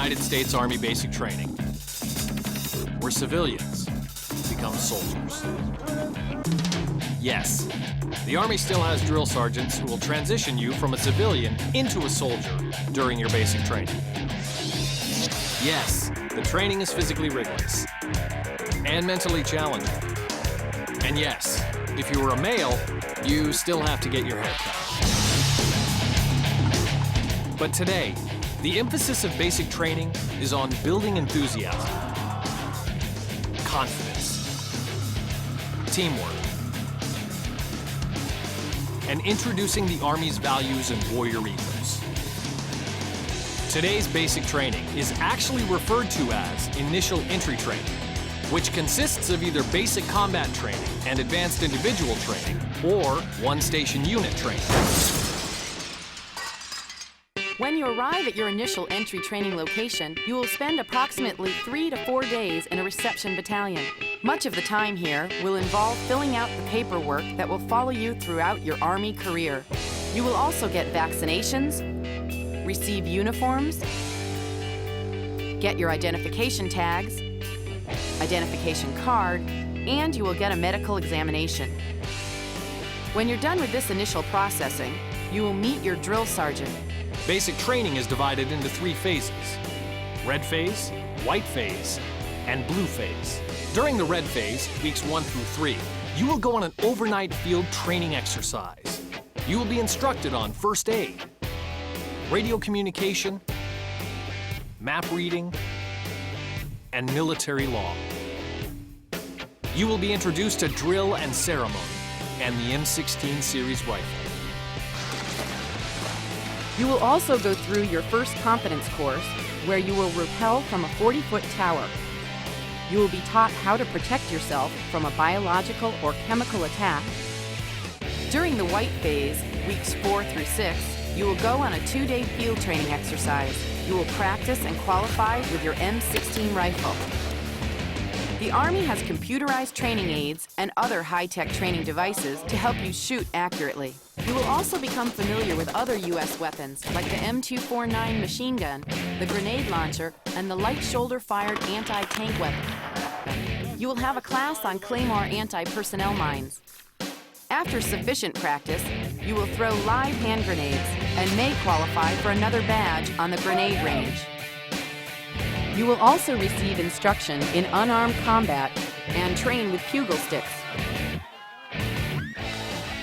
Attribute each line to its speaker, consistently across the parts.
Speaker 1: United States Army basic training, where civilians become soldiers. Yes, the Army still has drill sergeants who will transition you from a civilian into a soldier during your basic training. Yes, the training is physically rigorous and mentally challenging. And yes, if you were a male, you still have to get your hair cut. But today, the emphasis of basic training is on building enthusiasm, confidence, teamwork, and introducing the Army's values and warrior ethos. Today's basic training is actually referred to as initial entry training, which consists of either basic combat training and advanced individual training, or one-station unit training.
Speaker 2: When you arrive at your initial entry training location, you will spend approximately 3 to 4 days in a reception battalion. Much of the time here will involve filling out the paperwork that will follow you throughout your Army career. You will also get vaccinations, receive uniforms, get your identification tags, identification card, and you will get a medical examination. When you're done with this initial processing, you will meet your drill sergeant.
Speaker 1: Basic training is divided into 3 phases: red phase, white phase, and blue phase. During the red phase, weeks 1 through 3, you will go on an overnight field training exercise. You will be instructed on first aid, radio communication, map reading, and military law. You will be introduced to drill and ceremony and the M16 series rifle.
Speaker 2: You will also go through your first competence course, where you will rappel from a 40-foot tower. You will be taught how to protect yourself from a biological or chemical attack. During the white phase, weeks 4 through 6, you will go on a 2-day field training exercise. You will practice and qualify with your M16 rifle. The Army has computerized training aids and other high-tech training devices to help you shoot accurately. You will also become familiar with other U.S. weapons like the M249 machine gun, the grenade launcher, and the light shoulder-fired anti-tank weapon. You will have a class on Claymore anti-personnel mines. After sufficient practice, you will throw live hand grenades and may qualify for another badge on the grenade range. You will also receive instruction in unarmed combat and train with pugil sticks.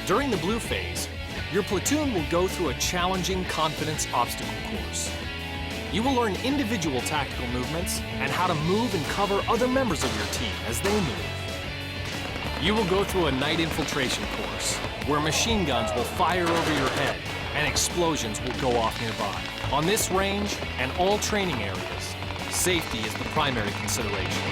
Speaker 1: During the blue phase, your platoon will go through a challenging confidence obstacle course. You will learn individual tactical movements and how to move and cover other members of your team as they move. You will go through a night infiltration course where machine guns will fire over your head and explosions will go off nearby. On this range and all training areas, safety is the primary consideration.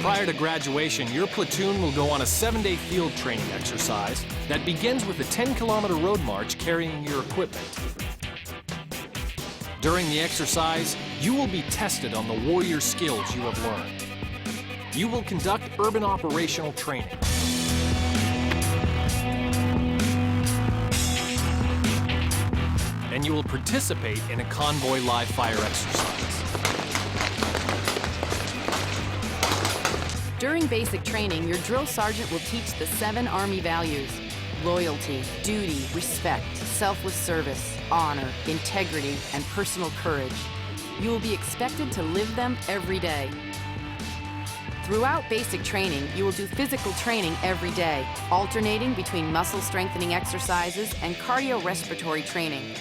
Speaker 1: Prior to graduation, your platoon will go on a 7-day field training exercise that begins with a 10-kilometer road march carrying your equipment. During the exercise, you will be tested on the warrior skills you have learned. You will conduct urban operational training. And you will participate in a convoy live fire exercise.
Speaker 2: During basic training, your drill sergeant will teach the 7 Army values: loyalty, duty, respect, selfless service, honor, integrity, and personal courage. You will be expected to live them every day. Throughout basic training, you will do physical training every day, alternating between muscle strengthening exercises and cardiorespiratory training.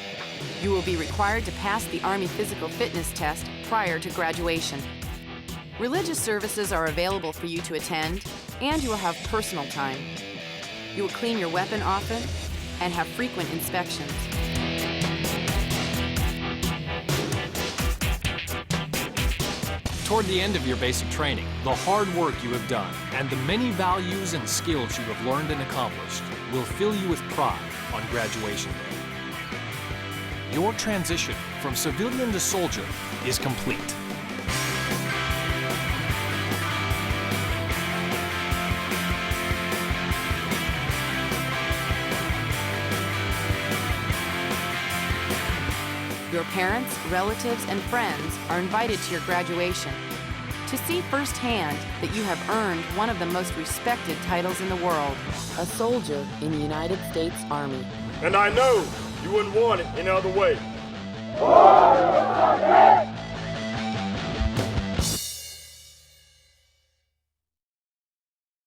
Speaker 2: You will be required to pass the Army Physical Fitness Test prior to graduation. Religious services are available for you to attend, and you will have personal time. You will clean your weapon often and have frequent inspections.
Speaker 1: Toward the end of your basic training, the hard work you have done and the many values and skills you have learned and accomplished will fill you with pride on graduation day. Your transition from civilian to soldier is complete.
Speaker 2: Your parents, relatives, and friends are invited to your graduation to see firsthand that you have earned one of the most respected titles in the world, a soldier in the United States Army.
Speaker 3: And I know you wouldn't want it any other way.